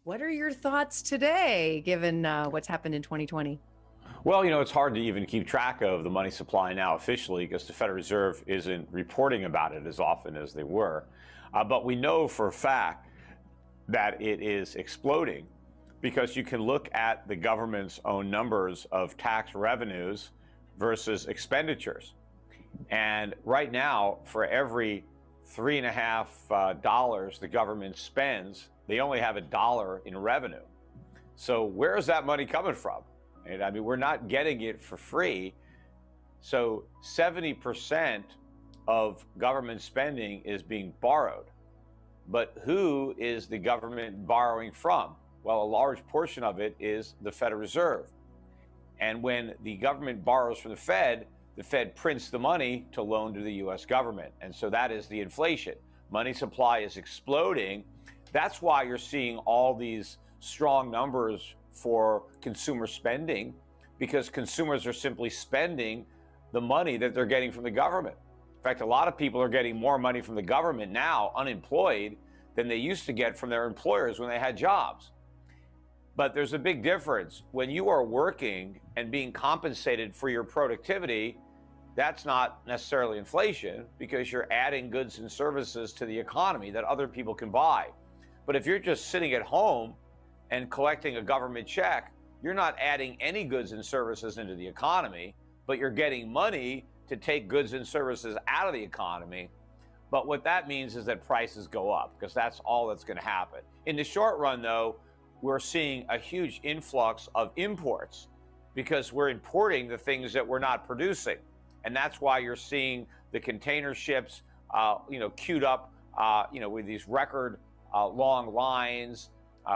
What are your thoughts today, given what's happened in 2020? Well, it's hard to even keep track of the money supply now officially because the Federal Reserve isn't reporting about it as often as they were. But we know for a fact that it is exploding because you can look at the government's own numbers of tax revenues versus expenditures. And right now, for every $3.50 the government spends, they only have $1 in revenue. So where is that money coming from? And I mean, we're not getting it for free. So 70% of government spending is being borrowed. But who is the government borrowing from? Well, a large portion of it is the Federal Reserve. And when the government borrows from the Fed prints the money to loan to the US government. And so that is the inflation. Money supply is exploding. That's why you're seeing all these strong numbers for consumer spending, because consumers are simply spending the money that they're getting from the government. In fact, a lot of people are getting more money from the government now, unemployed, than they used to get from their employers when they had jobs. But there's a big difference. When you are working and being compensated for your productivity, that's not necessarily inflation because you're adding goods and services to the economy that other people can buy. But if you're just sitting at home and collecting a government check, you're not adding any goods and services into the economy, but you're getting money to take goods and services out of the economy. But what that means is that prices go up because that's all that's going to happen. In the short run, though, we're seeing a huge influx of imports because we're importing the things that we're not producing. And that's why you're seeing the container ships, queued up, with these record long lines.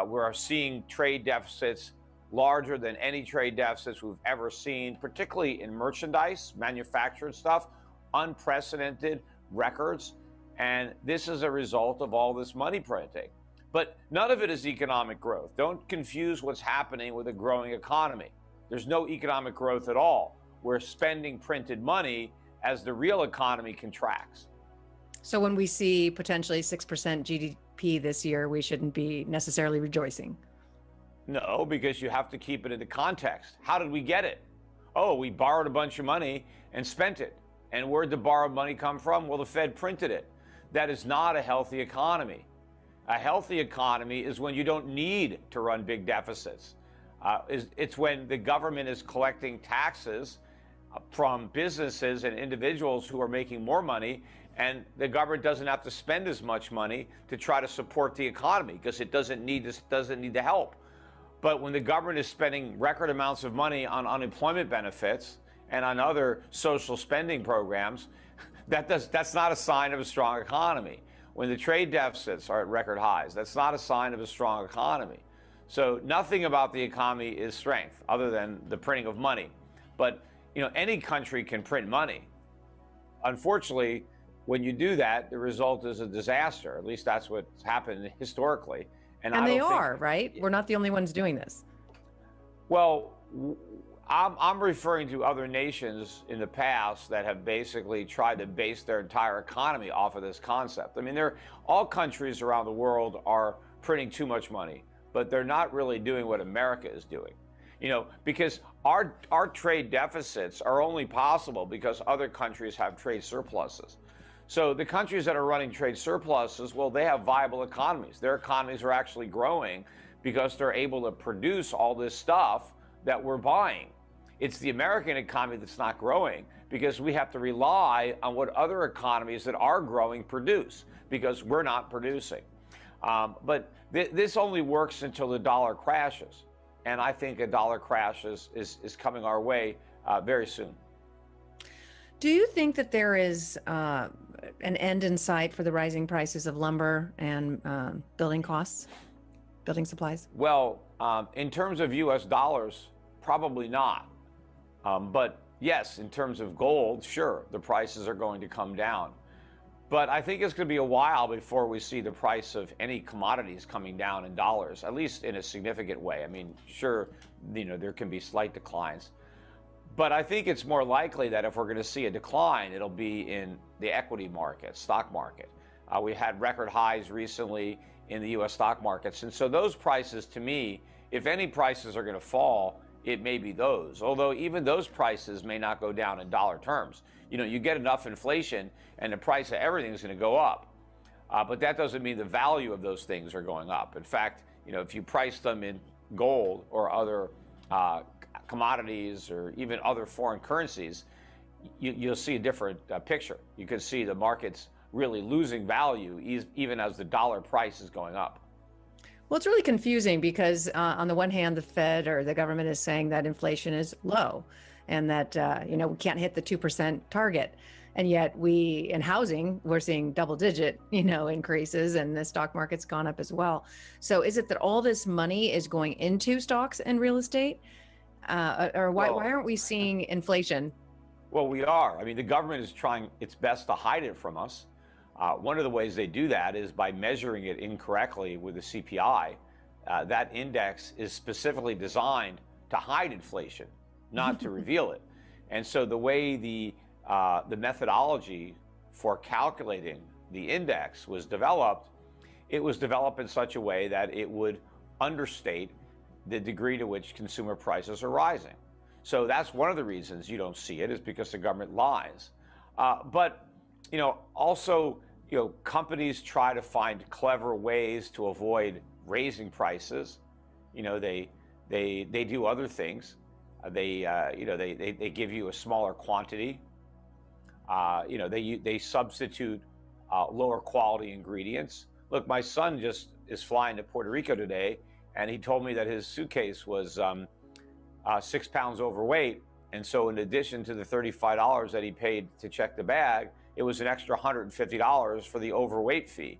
We're seeing trade deficits larger than any trade deficits we've ever seen, particularly in merchandise, manufactured stuff, unprecedented records. And this is a result of all this money printing. But none of it is economic growth. Don't confuse what's happening with a growing economy. There's no economic growth at all. We're spending printed money as the real economy contracts. So when we see potentially 6% GDP this year, we shouldn't be necessarily rejoicing. No, because you have to keep it into context. How did we get it? Oh, we borrowed a bunch of money and spent it. And where'd the borrowed money come from? Well, the Fed printed it. That is not a healthy economy. A healthy economy is when you don't need to run big deficits. It's when the government is collecting taxes from businesses and individuals who are making more money, and the government doesn't have to spend as much money to try to support the economy because it doesn't need the help. But when the government is spending record amounts of money on unemployment benefits and on other social spending programs, that's not a sign of a strong economy. When the trade deficits are at record highs, that's not a sign of a strong economy. So nothing about the economy is strength other than the printing of money. But any country can print money. Unfortunately, when you do that, the result is a disaster. At least that's what's happened historically. And they are, right? We're not the only ones doing this. Well, I'm referring to other nations in the past that have basically tried to base their entire economy off of this concept. I mean, all countries around the world are printing too much money, but they're not really doing what America is doing. Because our trade deficits are only possible because other countries have trade surpluses. So the countries that are running trade surpluses, well, they have viable economies. Their economies are actually growing because they're able to produce all this stuff that we're buying. It's the American economy that's not growing because we have to rely on what other economies that are growing produce because we're not producing. But this only works until the dollar crashes. And I think a dollar crash is coming our way very soon. Do you think that there is an end in sight for the rising prices of lumber and building costs, building supplies? Well, in terms of US dollars, probably not. But yes, in terms of gold, sure, the prices are going to come down. But I think it's going to be a while before we see the price of any commodities coming down in dollars, at least in a significant way. I mean, sure, there can be slight declines. But I think it's more likely that if we're going to see a decline, it'll be in the equity market, stock market. We had record highs recently in the U.S. stock markets. And so those prices, to me, if any prices are going to fall, it may be those. Although even those prices may not go down in dollar terms. You know, you get enough inflation and the price of everything is going to go up. But that doesn't mean the value of those things are going up. In fact, you know, if you price them in gold or other commodities or even other foreign currencies, you'll see a different picture. You could see the markets really losing value even as the dollar price is going up. Well, it's really confusing because on the one hand, the Fed or the government is saying that inflation is low and that, you know, we can't hit the 2% target. And yet in housing, we're seeing double digit, you know, increases, and the stock market's gone up as well. So is it that all this money is going into stocks and real estate? Or why aren't we seeing inflation? Well, we are. I mean, the government is trying its best to hide it from us. One of the ways they do that is by measuring it incorrectly with the CPI. That index is specifically designed to hide inflation, not to reveal it. And so the way the methodology for calculating the index was developed, it was developed in such a way that it would understate the degree to which consumer prices are rising. So that's one of the reasons you don't see it, is because the government lies. But, you know, also, you know, companies try to find clever ways to avoid raising prices. You know, they do other things. They give you a smaller quantity. You know, they substitute lower quality ingredients. Look, my son just is flying to Puerto Rico today, and he told me that his suitcase was 6 pounds overweight. And so in addition to the $35 that he paid to check the bag, it was an extra $150 for the overweight fee.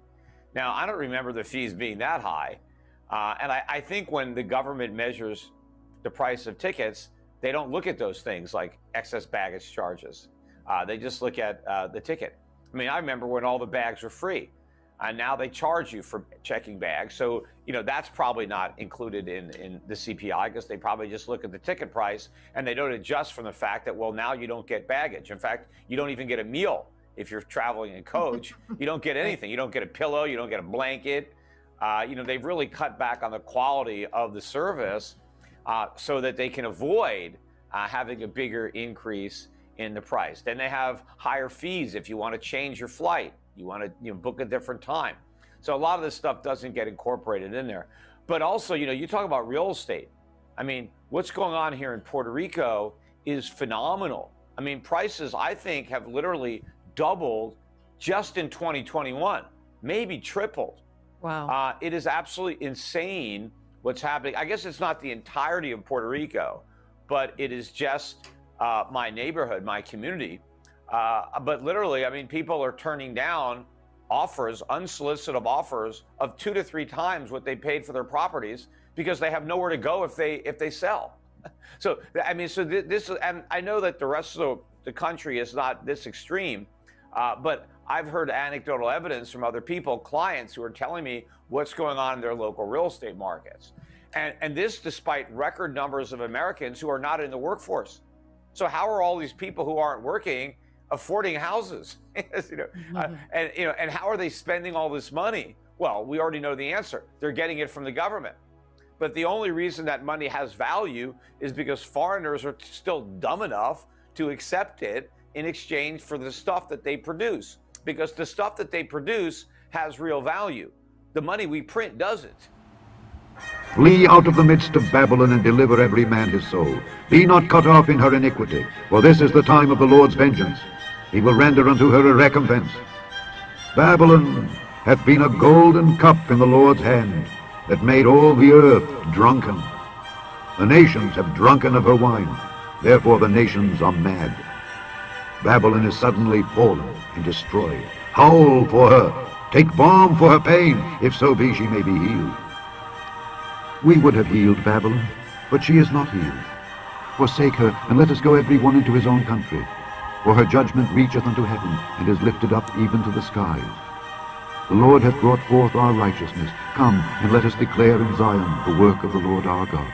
Now, I don't remember the fees being that high. And I think when the government measures the price of tickets, they don't look at those things like excess baggage charges. They just look at the ticket. I mean, I remember when all the bags were free. And now they charge you for checking bags. So, you know, that's probably not included in the CPI, because they probably just look at the ticket price and they don't adjust from the fact that, well, now you don't get baggage. In fact, you don't even get a meal if you're traveling in coach. You don't get anything. You don't get a pillow. You don't get a blanket. You know, they've really cut back on the quality of the service so that they can avoid having a bigger increase in the price. Then they have higher fees if you want to change your flight. You want to book a different time. So a lot of this stuff doesn't get incorporated in there. But also, you know, you talk about real estate. I mean, what's going on here in Puerto Rico is phenomenal. I mean, prices, I think, have literally doubled just in 2021, maybe tripled. Wow. It is absolutely insane what's happening. I guess it's not the entirety of Puerto Rico, but it is just my neighborhood, my community. But literally, I mean, people are turning down offers, unsolicited offers of 2 to 3 times what they paid for their properties because they have nowhere to go if they sell. So, I mean, so this, and I know that the rest of the country is not this extreme, but I've heard anecdotal evidence from other people, clients who are telling me what's going on in their local real estate markets. And this despite record numbers of Americans who are not in the workforce. So how are all these people who aren't working affording houses? And how are they spending all this money? Well, we already know the answer. They're getting it from the government. But the only reason that money has value is because foreigners are still dumb enough to accept it in exchange for the stuff that they produce. Because the stuff that they produce has real value. The money we print doesn't. Flee out of the midst of Babylon and deliver every man his soul. Be not cut off in her iniquity, for this is the time of the Lord's vengeance. He will render unto her a recompense. Babylon hath been a golden cup in the Lord's hand, that made all the earth drunken. The nations have drunken of her wine, therefore the nations are mad. Babylon is suddenly fallen and destroyed. Howl for her, take balm for her pain, if so be she may be healed. We would have healed Babylon, but she is not healed. Forsake her, and let us go every one into his own country. For her judgment reacheth unto heaven, and is lifted up even to the skies. The Lord hath brought forth our righteousness. Come, and let us declare in Zion the work of the Lord our God.